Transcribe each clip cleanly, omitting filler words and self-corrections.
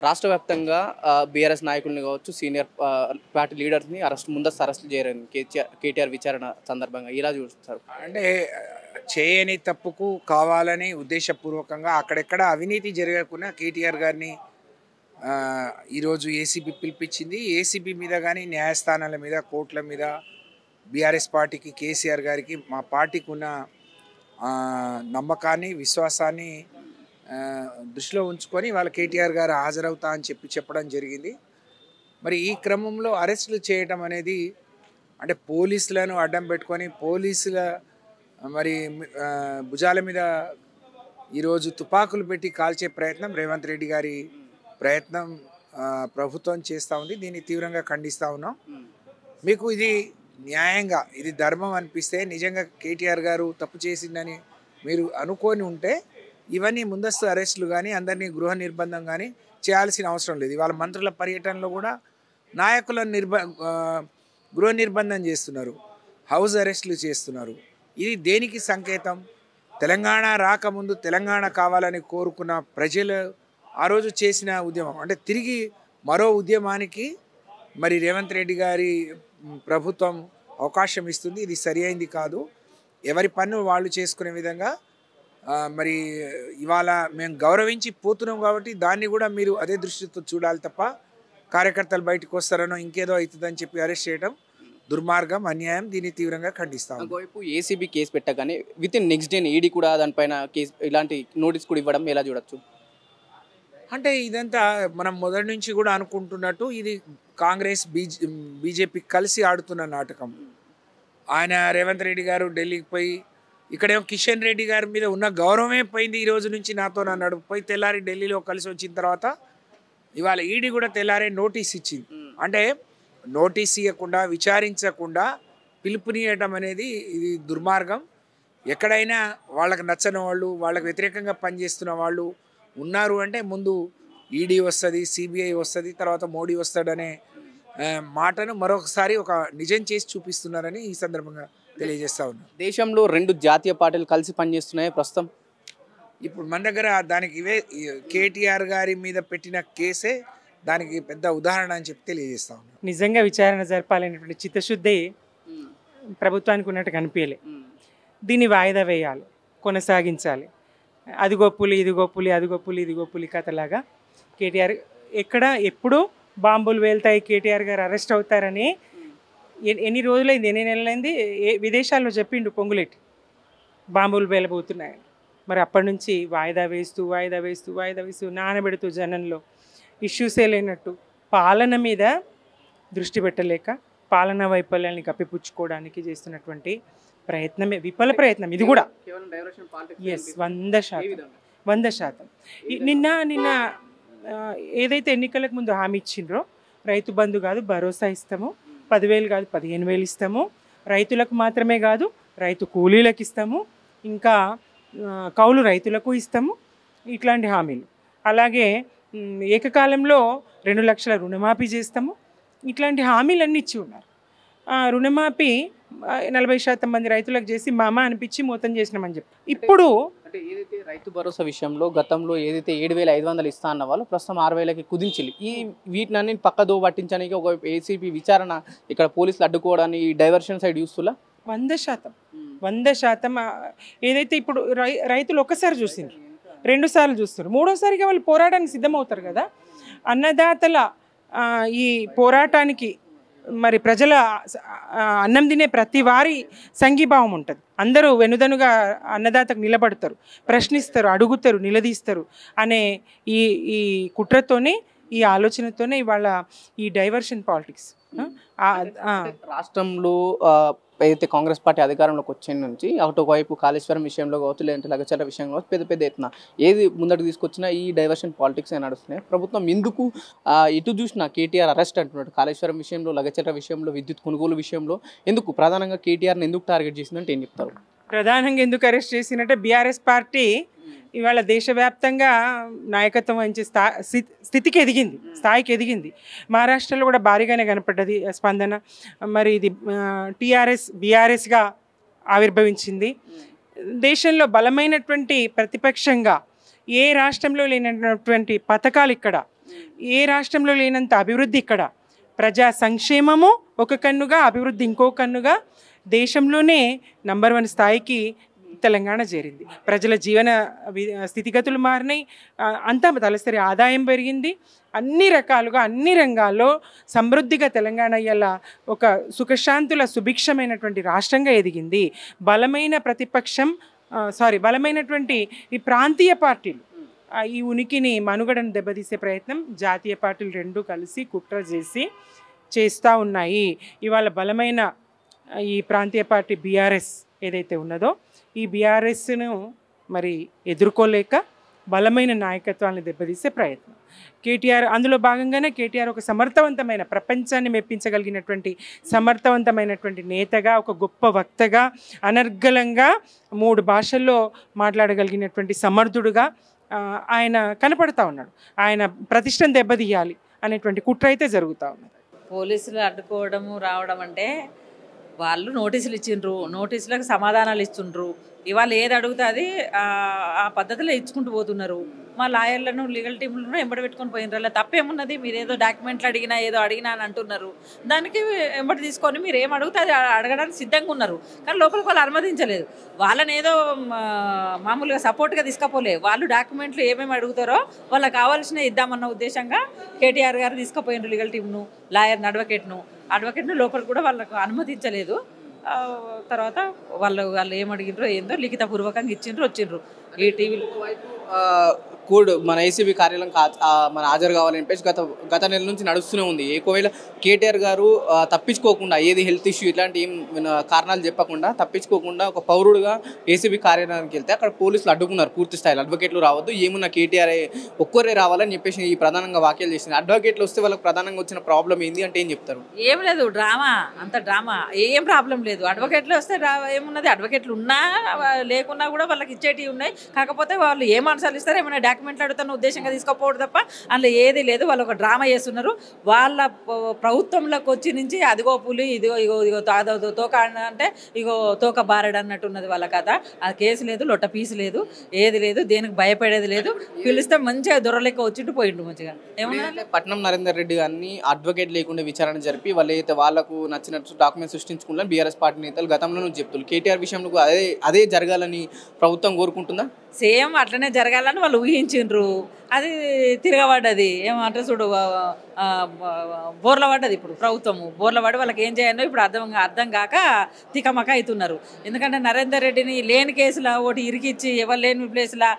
రాష్ట్ర వ్యాప్తంగా బీఆర్ఎస్ నాయకుల్ని కావచ్చు, సీనియర్ పార్టీ లీడర్స్ని ముందస్తు అరెస్టులు చేయరని కేటీఆర్ విచారణ సందర్భంగా ఇలా చూస్తారు. అంటే చేయని తప్పుకు కావాలని ఉద్దేశపూర్వకంగా అక్కడెక్కడ అవినీతి జరగకుండా కేటీఆర్ గారిని ఈరోజు ఏసీబీ పిలిపించింది. ఏసీబీ మీద కానీ న్యాయస్థానాల మీద, కోర్టుల మీద బీఆర్ఎస్ పార్టీకి, కేసీఆర్ గారికి, మా పార్టీకి ఉన్న నమ్మకాన్ని, విశ్వాసాన్ని దృష్టిలో ఉంచుకొని వాళ్ళ కేటీఆర్ గారు హాజరవుతా అని చెప్పడం జరిగింది. మరి ఈ క్రమంలో అరెస్టులు చేయటం అనేది అంటే పోలీసులను అడ్డం పెట్టుకొని పోలీసుల మరి భుజాల మీద ఈరోజు తుపాకులు పెట్టి కాల్చే ప్రయత్నం రేవంత్ రెడ్డి గారి ప్రయత్నం ప్రభుత్వం చేస్తూ ఉంది. దీన్ని తీవ్రంగా ఖండిస్తూ ఉన్నాం. మీకు ఇది న్యాయంగా, ఇది ధర్మం అనిపిస్తే, నిజంగా కేటీఆర్ గారు తప్పు చేసిందని మీరు అనుకొని ఉంటే ఇవన్నీ ముందస్తు అరెస్టులు కానీ, అందరినీ గృహ నిర్బంధం కానీ చేయాల్సిన అవసరం లేదు. ఇవాళ మంత్రుల పర్యటనలో కూడా నాయకులను గృహ నిర్బంధం చేస్తున్నారు, హౌస్ అరెస్టులు చేస్తున్నారు. ఇది దేనికి సంకేతం? తెలంగాణ రాకముందు తెలంగాణ కావాలని కోరుకున్న ప్రజలు ఆ రోజు చేసిన ఉద్యమం అంటే తిరిగి మరో ఉద్యమానికి మరి రేవంత్ రెడ్డి గారి ప్రభుత్వం అవకాశం ఇస్తుంది. ఇది సరి అయింది కాదు. ఎవరి పన్ను వాళ్ళు చేసుకునే విధంగా మరి ఇవాళ మేము గౌరవించి పోతున్నాం కాబట్టి దాన్ని కూడా మీరు అదే దృష్టితో చూడాలి తప్ప కార్యకర్తలు బయటకు వస్తారనో ఇంకేదో అవుతుందని చెప్పి అరెస్ట్ చేయడం దుర్మార్గం, అన్యాయం. దీన్ని తీవ్రంగా ఖండిస్తాం. ఒకవైపు ఏసీబీ కేసు పెట్టగానే with in next day ED కూడా దానిపైన కేసు ఇలాంటి నోటీస్ కూడా ఇవ్వడం ఎలా చూడొచ్చు? అంటే ఇదంతా మనం మొదటి నుంచి కూడా అనుకుంటున్నట్టు ఇది కాంగ్రెస్ బీజేపీ కలిసి ఆడుతున్న నాటకం. ఆయన రేవంత్ రెడ్డి గారు ఢిల్లీకి పోయి ఇక్కడేమో కిషన్ రెడ్డి గారి మీద ఉన్న గౌరవమే పోయింది. ఈ రోజు నుంచి నాతో నన్ను పోయి తెల్లారి ఢిల్లీలో కలిసి వచ్చిన తర్వాత ఇవాళ ఈడీ కూడా తెల్లారే నోటీస్ ఇచ్చింది. అంటే నోటీస్ ఇవ్వకుండా, విచారించకుండా పిలుపునియటం అనేది ఇది దుర్మార్గం. ఎక్కడైనా వాళ్ళకి నచ్చని వాళ్ళు, వాళ్ళకి వ్యతిరేకంగా పనిచేస్తున్న వాళ్ళు ఉన్నారు అంటే ముందు ఈడీ వస్తుంది, సిబిఐ వస్తుంది, తర్వాత మోడీ వస్తాడనే మాటను మరొకసారి ఒక నిజం చేసి చూపిస్తున్నారని ఈ సందర్భంగా తెలియజేస్తా ఉన్నాను. దేశంలో 2 జాతీయ పార్టీలు కలిసి పనిచేస్తున్నాయి ప్రస్తుతం. ఇప్పుడు మన దగ్గర దానికి ఇవే కేటీఆర్ గారి మీద పెట్టిన కేసే దానికి పెద్ద ఉదాహరణ అని చెప్పి తెలియజేస్తా ఉన్నాను. నిజంగా విచారణ జరపాలనేటువంటి చిత్తశుద్ధి ప్రభుత్వానికి ఉన్నట్టు కనిపించలే. దీన్ని వాయిదా వేయాలి, కొనసాగించాలి. అది గొప్పులు, ఇది గొప్పులు, అది గొప్పులు, ఇది గొప్పులు కథలాగా కేటీఆర్ ఎక్కడ ఎప్పుడు బాంబులు వేలుతాయి, కేటీఆర్ గారు అరెస్ట్ అవుతారని ఎన్ని రోజులైంది, ఎన్ని నెలలైంది విదేశాల్లో చెప్పిండు పొంగులెట్టి బాంబులు వేలబోతున్నాయని. మరి అప్పటి నుంచి వాయిదా వేస్తూ నానబెడుతూ జనంలో ఇష్యూసే లేనట్టు పాలన మీద దృష్టి పెట్టలేక పాలనా వైఫల్యాన్ని కప్పిపుచ్చుకోవడానికి చేస్తున్నటువంటి ప్రయత్నమే, విఫల ప్రయత్నం ఇది కూడా. ఎస్, 100%. నిన్న ఏదైతే ఎన్నికలకు ముందు హామీ ఇచ్చిండ్రో రైతు బంధు కాదు భరోసా ఇస్తాము, 10,000 కాదు 15,000 ఇస్తాము, రైతులకు మాత్రమే కాదు రైతు కూలీలకు ఇస్తాము, ఇంకా కౌలు రైతులకు ఇస్తాము, ఇట్లాంటి హామీలు. అలాగే ఏకకాలంలో 2 లక్షల రుణమాఫీ చేస్తాము, ఇట్లాంటి హామీలన్నీ ఇచ్చి ఉన్నారు. రుణమాఫీ 40% మంది రైతులకు చేసి మామ అనిపించి మోతం చేసినామని చెప్పి ఇప్పుడు అంటే ఏదైతే రైతు భరోసా విషయంలో గతంలో ఏదైతే 7,500 ఇస్తా అన్న వాళ్ళు ప్రస్తుతం 6,000కి కుదించాలి. వీటిని పక్కదో పట్టించడానికి ఒక ఏసీబీ విచారణ ఇక్కడ పోలీసులు అడ్డుకోవడాన్ని డైవర్షన్ సైడ్ యూస్ఫుల్ 100%. ఏదైతే ఇప్పుడు రైతులు ఒక్కసారి చూసిండ్రు, 2 సార్లు చూస్తారు, 3వ సారిగా వాళ్ళు పోరాటానికి సిద్ధమవుతారు కదా. అన్నదాతల ఈ పోరాటానికి మరి ప్రజల అన్నం తినే ప్రతి వారి సంఘీభావం ఉంటుంది. అందరూ వెనుదనుగా అన్నదాతకు నిలబడతారు, ప్రశ్నిస్తారు, అడుగుతారు, నిలదీస్తారు అనే ఈ కుట్రతోనే, ఈ ఆలోచనతోనే ఇవాళ ఈ డైవర్షన్ పాలిటిక్స్. రాష్ట్రంలో ఏదైతే కాంగ్రెస్ పార్టీ అధికారంలోకి వచ్చిన నుంచి ఒకవైపు కాళేశ్వరం విషయంలో కావచ్చు, లేదంటే లగచర్ల విషయంలో కావచ్చు, పెద్ద ఎత్తున ఏది ముందటికి తీసుకొచ్చినా ఈ డైవర్షన్ పాలిటిక్స్ నడుస్తున్నాయి. ప్రభుత్వం ఎందుకు ఇటు చూసినా కేటీఆర్ అరెస్ట్ అంటున్నాడు, కాళేశ్వరం విషయంలో, లగచర్ల విషయంలో, విద్యుత్ కొనుగోలు విషయంలో ఎందుకు ప్రధానంగా కేటీఆర్ని ఎందుకు టార్గెట్ చేసిందంటే ఏం చెప్తారు? ప్రధానంగా ఎందుకు అరెస్ట్ చేసినట్టే బీఆర్ఎస్ పార్టీ ఇవాళ దేశవ్యాప్తంగా నాయకత్వం వహించే స్థాయికి ఎదిగింది. మహారాష్ట్రలో కూడా భారీగానే కనపడ్డది స్పందన. మరి ఇది బీఆర్ఎస్గా ఆవిర్భవించింది. దేశంలో బలమైనటువంటి ప్రతిపక్షంగా ఏ రాష్ట్రంలో లేనటువంటి పథకాలు ఇక్కడ ఏ రాష్ట్రంలో లేనంత అభివృద్ధి ఇక్కడ. ప్రజా సంక్షేమము ఒక కన్నుగా, అభివృద్ధి ఇంకో కన్నుగా దేశంలోనే నంబర్ 1 స్థాయికి తెలంగాణ చేరింది. ప్రజల జీవన స్థితిగతులు మారినాయి, అంతా తలసరి ఆదాయం పెరిగింది. అన్ని రకాలుగా అన్ని రంగాల్లో సమృద్ధిగా తెలంగాణ ఇలా ఒక సుఖశాంతుల సుభిక్షమైనటువంటి రాష్ట్రంగా ఎదిగింది. బలమైనటువంటి ఈ ప్రాంతీయ పార్టీలు ఈ ఉనికిని మనుగడను దెబ్బతీసే ప్రయత్నం జాతీయ పార్టీలు రెండు కలిసి కుట్ర చేస్తూ ఉన్నాయి. ఇవాళ బలమైన ఈ ప్రాంతీయ పార్టీ బీఆర్ఎస్ ఏదైతే ఉన్నదో ఈ బీఆర్ఎస్ను మరి ఎదుర్కోలేక బలమైన నాయకత్వాన్ని దెబ్బతీసే ప్రయత్నం కేటీఆర్. అందులో భాగంగానే కేటీఆర్ ఒక సమర్థవంతమైన, ప్రపంచాన్ని మెప్పించగలిగినటువంటి సమర్థవంతమైనటువంటి నేతగా, ఒక గొప్ప వక్తగా, అనర్గళంగా 3 భాషల్లో మాట్లాడగలిగినటువంటి సమర్థుడుగా ఆయన కనపడతా ఉన్నాడు. ఆయన ప్రతిష్టను దెబ్బతీయాలి అనేటువంటి కుట్ర అయితే జరుగుతూ ఉన్నది. పోలీసులు అడ్డుకోవడము రావడం అంటే వాళ్ళు నోటీసులు ఇచ్చిండ్రు, నోటీసులకు సమాధానాలు ఇస్తుండ్రు. ఇవాళ ఏది అడుగుతుంది ఆ పద్ధతిలో ఇచ్చుకుంటూ పోతున్నారు. మా లాయర్లను లీగల్ టీంలను ఎంబడి పెట్టుకొని పోయినారు. అలా తప్పేమున్నది? మీరు ఏదో డాక్యుమెంట్లు అడిగినా ఏదో అడిగినా అని అంటున్నారు. దానికి ఎంబడి తీసుకొని మీరు ఏం అడిగితే అది అడగడానికి సిద్ధంగా ఉన్నారు. కానీ లోపలికి వాళ్ళు అనుమతించలేదు. వాళ్ళని ఏదో మామూలుగా సపోర్ట్గా తీసుకపోలేదు. వాళ్ళు డాక్యుమెంట్లు ఏమేమి అడుగుతారో వాళ్ళకి కావాల్సిన ఇద్దామన్న ఉద్దేశంగా కేటీఆర్ గారు తీసుకుపోయినారు లీగల్ టీంను, లాయర్ని, అడ్వకేట్ను లోపలికి కూడా వాళ్ళకు అనుమతించలేదు. తర్వాత వాళ్ళు ఏమడిగినరో ఏందో లిఖితపూర్వకంగా ఇచ్చిండ్రు, వచ్చిండ్రు. ఈ టీవీలో కోడ్ మన ఏసీబీ కార్యాలయం మన హాజరు కావాలని చెప్పేసి గత నెల నుంచి నడుస్తూనే ఉంది. ఒకవేళ కేటీఆర్ గారు తప్పించుకోకుండా, ఏది హెల్త్ ఇష్యూ ఇట్లాంటి ఏం కారణాలు చెప్పకుండా తప్పించుకోకుండా ఒక పౌరుడుగా ఏసీబీ కార్యాలయానికి వెళ్తే అక్కడ పోలీసులు అడ్డుకున్నారు పూర్తి స్థాయిలో. అడ్వకేట్లు రావద్దు, ఏమున్నా కేటీఆర్ ఒక్కరే రావాలని చెప్పేసి ఈ ప్రధానంగా వ్యాఖ్యలు చేసింది. అడ్వకేట్లు వస్తే వాళ్ళకి ప్రధానంగా వచ్చిన ప్రాబ్లం ఏంది అంటే ఏం చెప్తారు? ఏం లేదు, డ్రామా, అంత డ్రామా, ఏం ప్రాబ్లం లేదు. అడ్వకేట్లు వస్తే ఏమున్నది? అడ్వకేట్లు ఉన్నా లేకున్నా కూడా వాళ్ళకి ఇచ్చేటివి ఉన్నాయి. కాకపోతే వాళ్ళు ఏం ఆన్సర్లు ఇస్తారు, ఏమైనా డాక్యుమెంట్లు అడుగుతున్న ఉద్దేశంగా తీసుకోపోవడం తప్ప అందులో ఏది లేదు. వాళ్ళు ఒక డ్రామా చేస్తున్నారు. వాళ్ళ ప్రభుత్వంలోకి వచ్చి నుంచి అదిగో పులి, ఇదిగో తోక అంటే ఇగో తోక బారడు అన్నట్టున్నది వాళ్ళ కథ. ఆ కేసు లేదు, లొట్ట పీసు లేదు, ఏది లేదు, దేనికి భయపడేది లేదు. పిలిస్తే మంచిగా దొరలెక్క వచ్చిట్టు పోయిండు మంచిగా. ఏమన్నా పట్నం నరేందర్ రెడ్డి గారిని అడ్వకేట్ లేకుండా విచారణ జరిపి వాళ్ళకు నచ్చినట్టు డాక్యుమెంట్ సృష్టించుకుంటారు బీఆర్ఎస్ పార్టీ నేతలు గతంలో చెప్తున్నారు. కేటీఆర్ విషయంలో అదే జరగాలని ప్రభుత్వం కోరుకుంటుందా? సేమ్ అట్లనే జరగాలని వాళ్ళు ఊహించిండ్రు. అది తిరగబడ్డది. ఏమంటారు చూడు, బోర్ల పడ్డది. ఇప్పుడు ప్రభుత్వము బోర్ల పడి వాళ్ళకి ఏం చేయాలో ఇప్పుడు అర్థం కాక తికమక అవుతున్నారు. ఎందుకంటే నరేందర్ రెడ్డిని లేని కేసులా ఒకటి ఇరికిచ్చి ఎవరు లేని ప్లేస్లా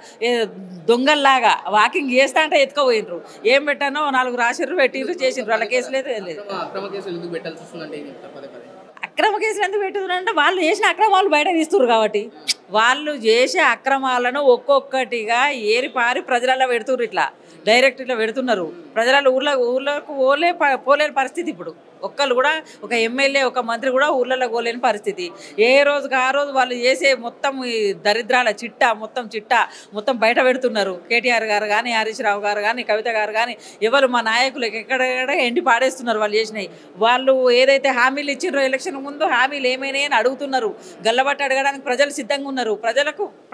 దొంగల్లాగా వాకింగ్ చేస్తా అంటే ఎత్తుకపోయినరు. ఏం పెట్టానో 4 రాసిర్రు, పెట్టిర్రు, చేసిండ్రు. వాళ్ళ కేసు లేదు, ఏం లేదు. అక్రమ కేసులు ఎందుకు పెట్టుతున్నారంటే వాళ్ళు చేసిన అక్రమాలు బయట తీస్తున్నారు కాబట్టి. వాళ్ళు చేసే అక్రమాలను ఒక్కొక్కటిగా ఏరిపారి ప్రజలలో పెడుతున్నారు. ఇట్లా డైరెక్ట్ ఇట్లా పెడుతున్నారు. ప్రజలలో ఊర్లకు పోలేని పరిస్థితి ఇప్పుడు. ఒక్కళ్ళు కూడా, ఒక ఎమ్మెల్యే, ఒక మంత్రి కూడా ఊర్లలో పోలేని పరిస్థితి. ఏ రోజుకి ఆ రోజు వాళ్ళు చేసే మొత్తం ఈ దరిద్రాల చిట్టా మొత్తం బయట పెడుతున్నారు. కేటీఆర్ గారు కానీ, హరీష్ రావు గారు కానీ, కవిత గారు కానీ, ఎవరు మా నాయకులు ఎక్కడెక్కడ ఎండి పాడేస్తున్నారు వాళ్ళు చేసినాయి. వాళ్ళు ఏదైతే హామీలు ఇచ్చిండ్రో ఎలక్షన్ ముందు హామీలు ఏమైనా అని అడుగుతున్నారు. గల్లబట్టి అడగడానికి ప్రజలు సిద్ధంగా ఉన్నారు.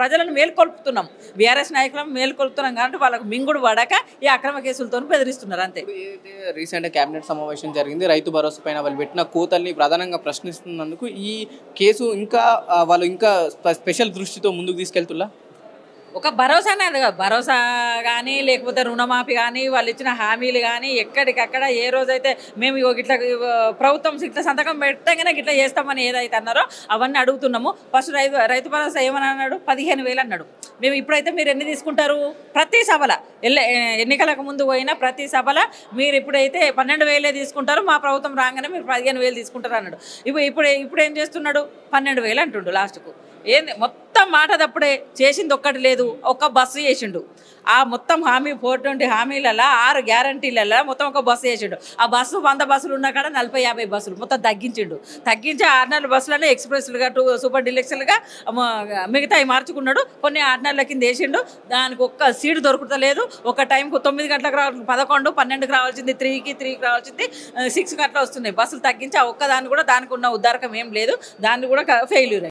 ప్రజలను మేల్కొల్పుతున్నాం, బీఆర్ఎస్ నాయకులను మేల్కొల్పుతున్నాం. కాబట్టి వాళ్ళకు మింగుడు పడక ఈ అక్రమ కేసులతో బెదిరిస్తున్నారు అంతే. రీసెంట్ క్యాబినెట్ సమావేశం జరిగింది. రైతు భరోసా పైన వాళ్ళు పెట్టిన కోతల్ని ప్రధానంగా ప్రశ్నిస్తున్నందుకు ఈ కేసు వాళ్ళు ఇంకా స్పెషల్ దృష్టితో ముందుకు తీసుకెళ్తున్నా. ఒక భరోసానే, భరోసా కానీ లేకపోతే రుణమాఫీ కానీ వాళ్ళు ఇచ్చిన హామీలు కానీ ఎక్కడికక్కడ ఏ రోజైతే మేము ఇట్లా ప్రభుత్వం ఇట్లా సంతకం పెట్టగానే ఇట్లా చేస్తామని ఏదైతే అన్నారో అవన్నీ అడుగుతున్నాము. ఫస్ట్ రైతు భరోసా ఏమని అన్నాడు? 15,000 అన్నాడు. మేము ఇప్పుడైతే మీరు ఎన్ని తీసుకుంటారు? ప్రతి సభల ఎన్నికలకు ముందు పోయినా ప్రతి సభల మీరు ఇప్పుడైతే 12,000 తీసుకుంటారు, మా ప్రభుత్వం రాగానే మీరు 15,000 తీసుకుంటారు అన్నాడు. ఇప్పుడు ఏం చేస్తున్నాడు? 12,000 అంటుండు లాస్ట్కు. ఏంది మొత్తం మాట తప్పుడే, చేసింది ఒక్కటి లేదు. ఒక్క బస్సు చేసిండు. ఆ మొత్తం 420 హామీలలో 6 గ్యారంటీలలో మొత్తం ఒక బస్సు చేసిండు. ఆ బస్సు 100 బస్సులు ఉన్న కాడ 40-50 బస్సులు మొత్తం తగ్గించి 6 బస్సులను ఎక్స్ప్రెస్లుగా, సూపర్ డీలక్స్లుగా మిగతాయి మార్చుకున్నాడు. కొన్ని 6 కింద వేసిండు. దానికి ఒక్క సీటు దొరుకుతలేదు. ఒక టైంకు 9 గంటలకు రావాల్సింది 11, 12కి రావాల్సింది 3కి రావాల్సింది 6 గంటలు వస్తున్నాయి. బస్సులు తగ్గించి ఆ ఒక్కదాన్ని కూడా దానికి ఉన్న ఉద్దారకం ఏం లేదు. దాన్ని కూడా ఫెయిల్యూర్.